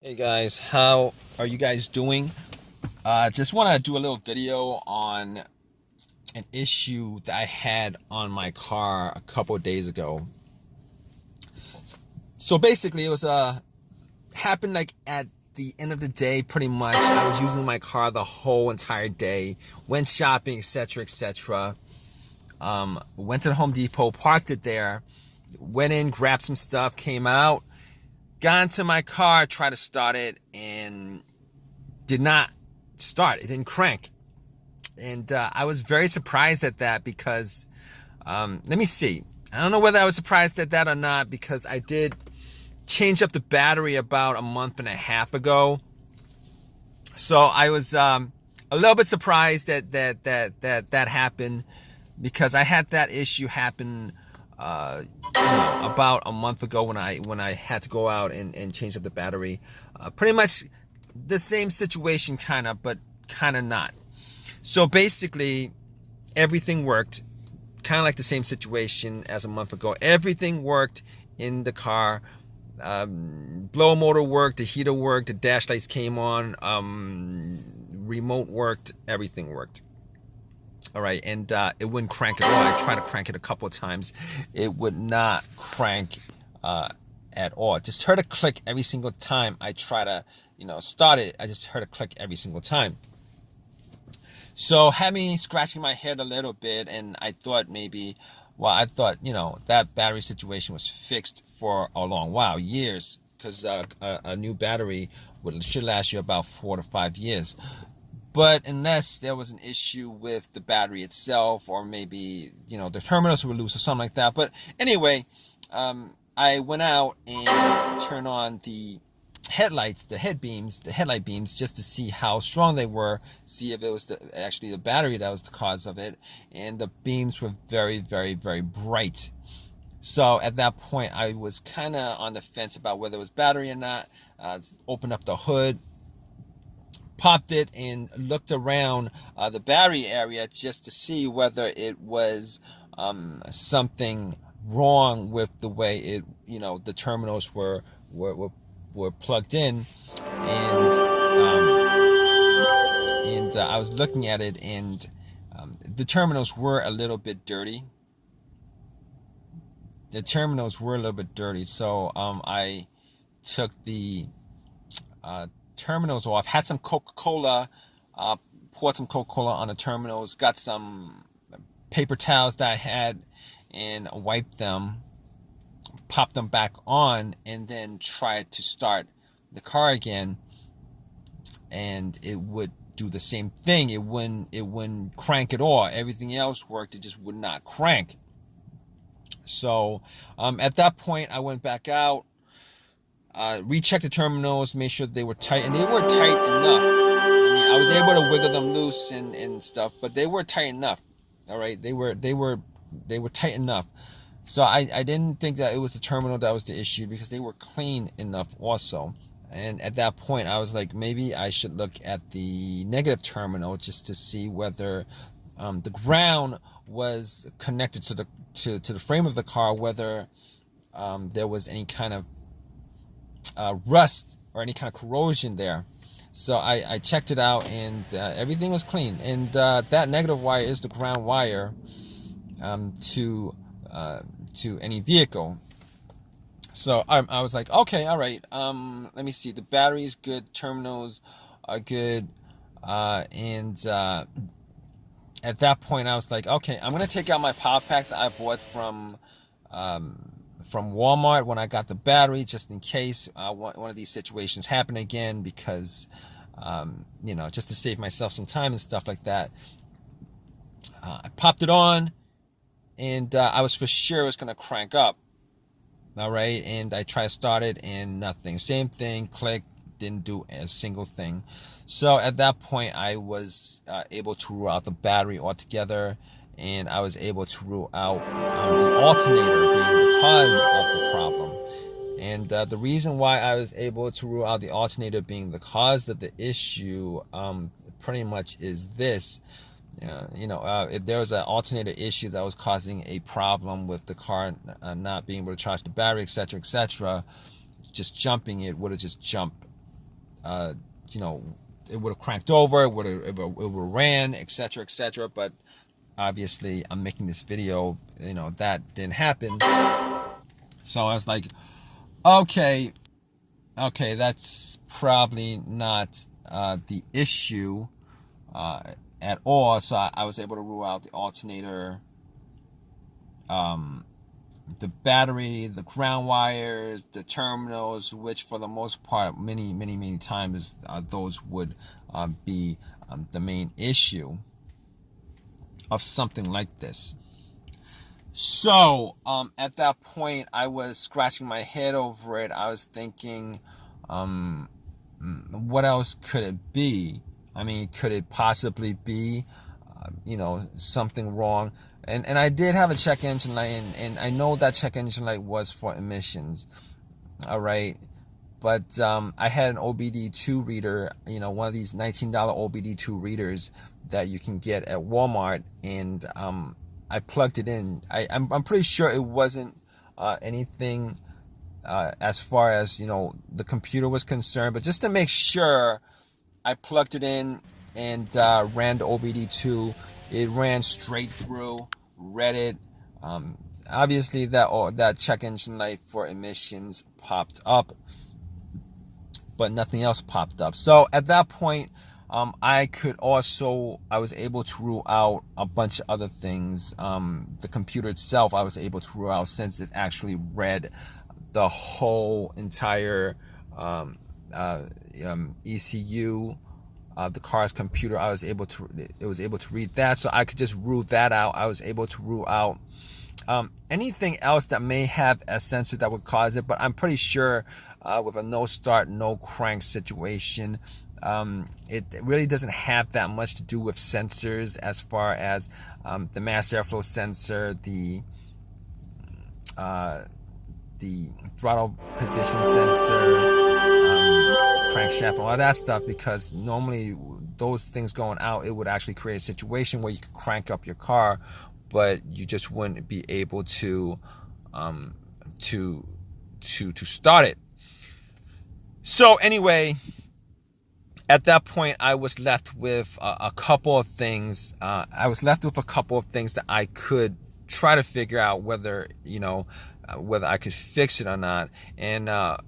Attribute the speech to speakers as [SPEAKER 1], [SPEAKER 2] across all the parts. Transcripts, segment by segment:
[SPEAKER 1] Hey guys, how are you guys doing? Just want to do a little video on an issue that I had on my car a couple of days ago. So basically, it was happened like at the end of the day. Pretty much, I was using my car the whole entire day, went shopping, etc., etc. Went to the Home Depot, parked it there, went in, grabbed some stuff, came out, got into my car, tried to start it, and did not start. It didn't crank. And I was very surprised at that because, let me see. I don't know whether I was surprised at that or not because I did change up the battery about a month and a half ago. So I was a little bit surprised that happened because I had that issue happen about a month ago when I had to go out and change up the battery. Pretty much the same situation, kind of, but kind of not. So basically, everything worked, kind of like the same situation as a month ago. Everything worked in the car. Blower motor worked, the heater worked, the dash lights came on, remote worked, everything worked. All right, and it wouldn't crank at all. I tried to crank it a couple of times. It would not crank at all. Just heard a click every single time I try to, start it. I just heard a click every single time. So had me scratching my head a little bit, and I thought maybe, that battery situation was fixed for a long while, years, because a new battery should last you about 4 to 5 years. But unless there was an issue with the battery itself, or maybe, the terminals were loose or something like that. But anyway, I went out and turned on the headlights, the headlight beams, just to see how strong they were, see if it was actually the battery that was the cause of it. And the beams were very, very, very bright. So at that point, I was kind of on the fence about whether it was battery or not. Opened up the hood, popped it, and looked around the battery area just to see whether it was something wrong with the way it, the terminals were plugged in, and I was looking at it, and the terminals were a little bit dirty. So I took the terminals off, had some Coca-Cola, poured some Coca-Cola on the terminals, got some paper towels that I had, and wiped them, popped them back on, and then tried to start the car again, and it would do the same thing. It wouldn't crank at all. Everything else worked, it just would not crank. So at that point, I went back out, rechecked the terminals, made sure they were tight, and they were tight enough. I mean, I was able to wiggle them loose and stuff, but they were tight enough. All right, they were tight enough. So I didn't think that it was the terminal that was the issue, because they were clean enough also. And at that point, I was like, maybe I should look at the negative terminal just to see whether the ground was connected to the frame of the car, whether there was any kind of rust or any kind of corrosion there. So I checked it out, and everything was clean. And that negative wire is the ground wire to any vehicle. So I was like, okay, all right. Let me see. The battery is good. Terminals are good. And at that point, I was like, okay, I'm gonna take out my power pack that I bought from Walmart when I got the battery, just in case one of these situations happen again, because just to save myself some time and stuff like that. I popped it on, and I was for sure it was gonna crank up. All right, and I tried to start it, and nothing. Same thing, click, didn't do a single thing. So at that point, I was able to rule out the battery altogether, and I was able to rule out the alternator being the cause of the problem. And the reason why I was able to rule out the alternator being the cause of the issue pretty much is this. If there was an alternator issue that was causing a problem with the car not being able to charge the battery, etc., etc., just jumping it would have just jumped you know, it would have cranked over, it would have ran, etc., etc. But obviously, I'm making this video, you know, that didn't happen. So I was like, okay, that's probably not the issue at all. So I was able to rule out the alternator, the battery, the ground wires, the terminals, which for the most part, many times, those would be the main issue of something like this. So at that point, I was scratching my head over it. I was thinking, what else could it be? I mean, could it possibly be, you know, something wrong? And I did have a check engine light, and I know that check engine light was for emissions, all right? But I had an OBD2 reader, you know, one of these $19 OBD2 readers that you can get at Walmart, and I plugged it in. I'm pretty sure it wasn't anything as far as, you know, the computer was concerned, but just to make sure, I plugged it in and ran the OBD2. It ran straight through, read it. Obviously, that check engine light for emissions popped up, but nothing else popped up. So at that point, I was able to rule out a bunch of other things. The computer itself, I was able to rule out, since it actually read the whole entire ECU, the car's computer. It was able to read that, so I could just rule that out. I was able to rule out anything else that may have a sensor that would cause it, but I'm pretty sure with a no start, no crank situation, it really doesn't have that much to do with sensors, as far as the mass airflow sensor, the throttle position sensor, crankshaft, all that stuff, because normally those things going out, it would actually create a situation where you could crank up your car, but you just wouldn't be able to start it. So anyway, at that point, I was left with a couple of things. I was left with a couple of things that I could try to figure out whether, you know, whether I could fix it or not. And a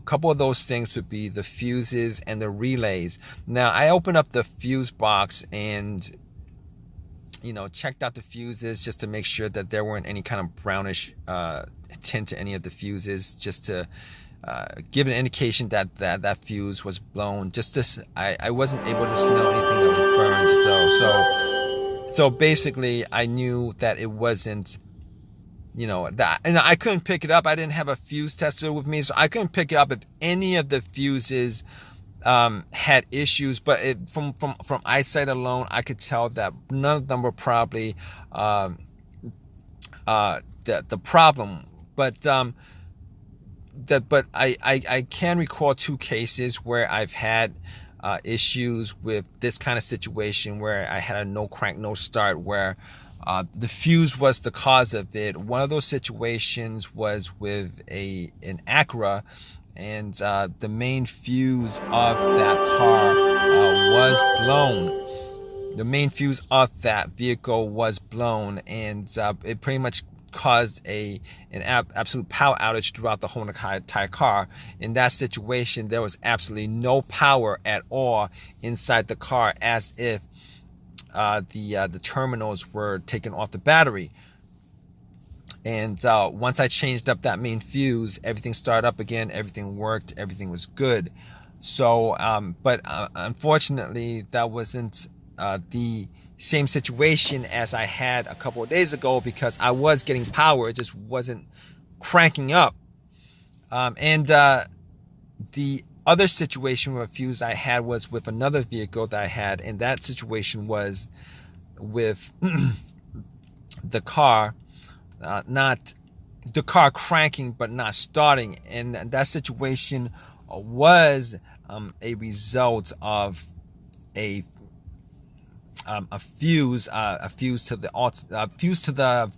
[SPEAKER 1] couple of those things would be the fuses and the relays. Now, I opened up the fuse box and, you know, checked out the fuses just to make sure that there weren't any kind of brownish tint to any of the fuses, just to give an indication that that fuse was blown. Just this, I wasn't able to smell anything that was burned though. So basically, I knew that it wasn't, you know, that, and I couldn't pick it up. I didn't have a fuse tester with me, so I couldn't pick it up if any of the fuses had issues. But from eyesight alone, I could tell that none of them were probably the problem. But I can recall two cases where I've had issues with this kind of situation, where I had a no crank, no start, where the fuse was the cause of it. One of those situations was with an Acura, and the main fuse of that car was blown. The main fuse of that vehicle was blown, and it pretty much caused an absolute power outage throughout the whole entire car. In that situation, there was absolutely no power at all inside the car, as if the terminals were taken off the battery. And once I changed up that main fuse, everything started up again, everything worked, everything was good. So but unfortunately, that wasn't the same situation as I had a couple of days ago, because I was getting power, it just wasn't cranking up. And the other situation with a fuse I had was with another vehicle that I had, and that situation was with the car, not the car cranking but not starting, and that situation was a result of a fuse to the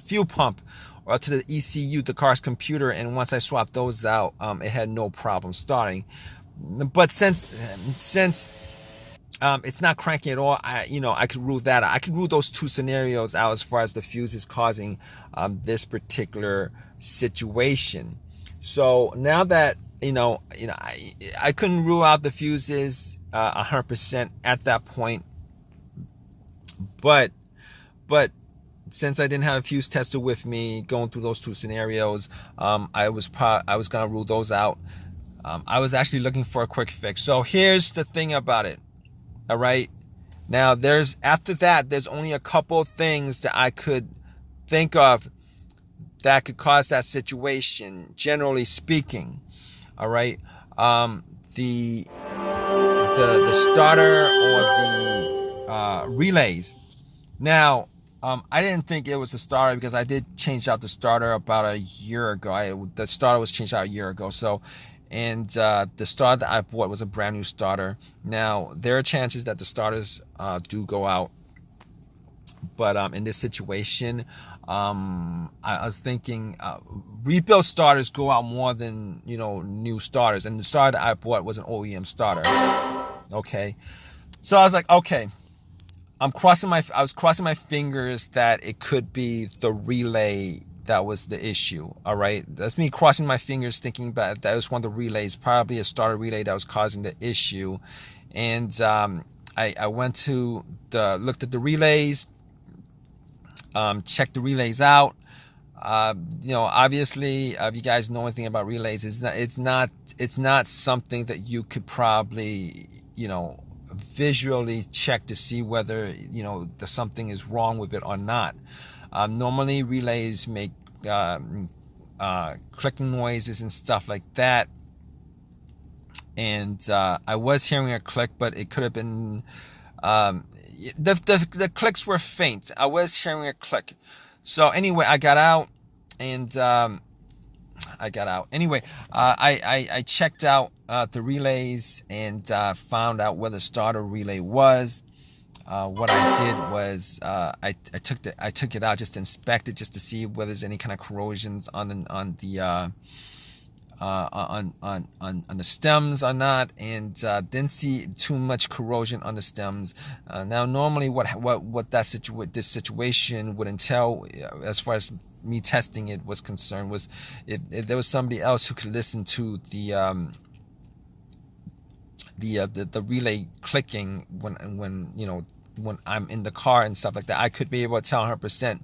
[SPEAKER 1] fuel pump, or to the ECU, the car's computer. And once I swapped those out, it had no problem starting. But since it's not cranking at all, I could rule that out. I could rule those two scenarios out as far as the fuses causing this particular situation. So now that I couldn't rule out the fuses 100% at that point, but since I didn't have a fuse tester with me going through those two scenarios, I was gonna rule those out. I was actually looking for a quick fix. So here's the thing about it. All right. Now after that, there's only a couple of things that I could think of that could cause that situation, generally speaking. All right. The starter or the relays. Now, I didn't think it was the starter because I did change out the starter about a year ago. The starter was changed out a year ago. So, and the starter that I bought was a brand new starter. Now, there are chances that the starters do go out. But in this situation, I was thinking rebuilt starters go out more than new starters. And the starter that I bought was an OEM starter. Okay, so I was like, okay, I was crossing my fingers that it could be the relay that was the issue. All right, that's me crossing my fingers, thinking that was one of the relays, probably a starter relay that was causing the issue. And I went to looked at the relays. Check the relays out. Obviously, if you guys know anything about relays, it's not something that you could probably, visually check to see whether, something is wrong with it or not. Normally, relays make clicking noises and stuff like that. And I was hearing a click, but it could have been the clicks were faint. I was hearing a click. So anyway, I got out and Anyway, I checked out the relays and found out where the starter relay was. What I did was I took it out just to inspect it, just to see whether there's any kind of corrosions on the stems or not, and didn't see too much corrosion on the stems. Now, normally, what this situation would entail, as far as me testing it was concerned, was if there was somebody else who could listen to the relay clicking when I'm in the car and stuff like that, I could be able to tell 100%,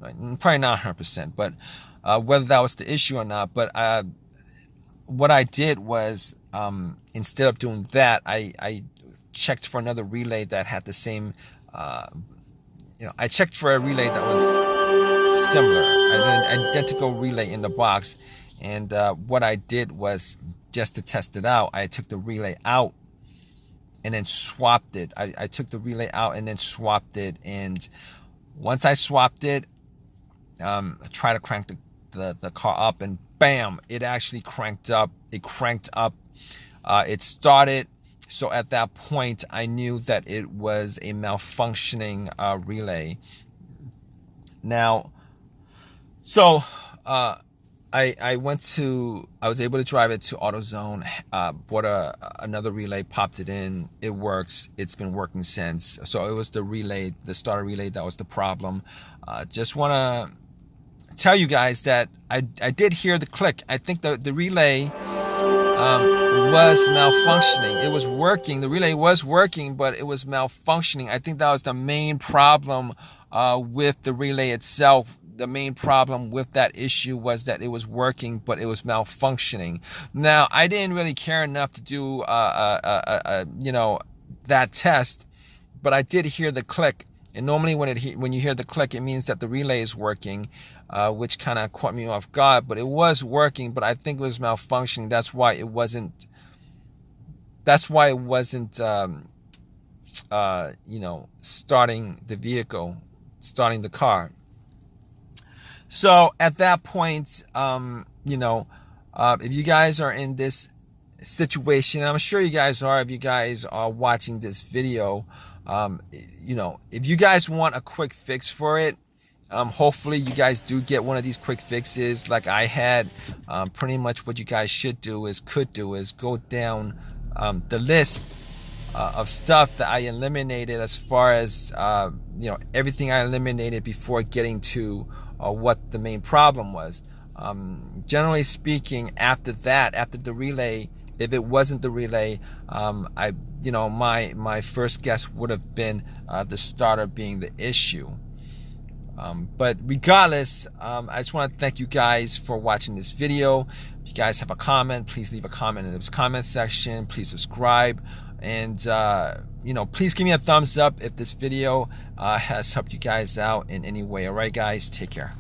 [SPEAKER 1] probably not 100%, but whether that was the issue or not. But what I did was, instead of doing that, I checked for another relay that had the same, I checked for a relay that was similar, an identical relay in the box. And what I did was, just to test it out, I took the relay out and then swapped it. I took the relay out and then swapped it. And once I swapped it, I tried to crank the car up, and bam, it actually cranked up. It cranked up. It started. So at that point, I knew that it was a malfunctioning relay. Now, so I was able to drive it to AutoZone, bought another relay, popped it in. It works. It's been working since. So it was the starter relay that was the problem. Just want to tell you guys that I did hear the click. I think the relay was malfunctioning. It was working. The relay was working, but it was malfunctioning. I think that was the main problem with the relay itself. The main problem with that issue was that it was working, but it was malfunctioning. Now, I didn't really care enough to do that test, but I did hear the click. And normally when you hear the click, it means that the relay is working, which kind of caught me off guard. But it was working, but I think it was malfunctioning. That's why it wasn't starting the vehicle, starting the car. So at that point, if you guys are in this situation, I'm sure you guys are, if you guys are watching this video, if you guys want a quick fix for it, Hopefully you guys do get one of these quick fixes like I had. Pretty much what you guys could do is go down the list of stuff that I eliminated, as far as everything I eliminated before getting to what the main problem was. Generally speaking, after the relay, if it wasn't the relay, my first guess would have been the starter being the issue. But regardless, I just want to thank you guys for watching this video. If you guys have a comment, please leave a comment in the comment section. Please subscribe, and please give me a thumbs up if this video has helped you guys out in any way. All right, guys, take care.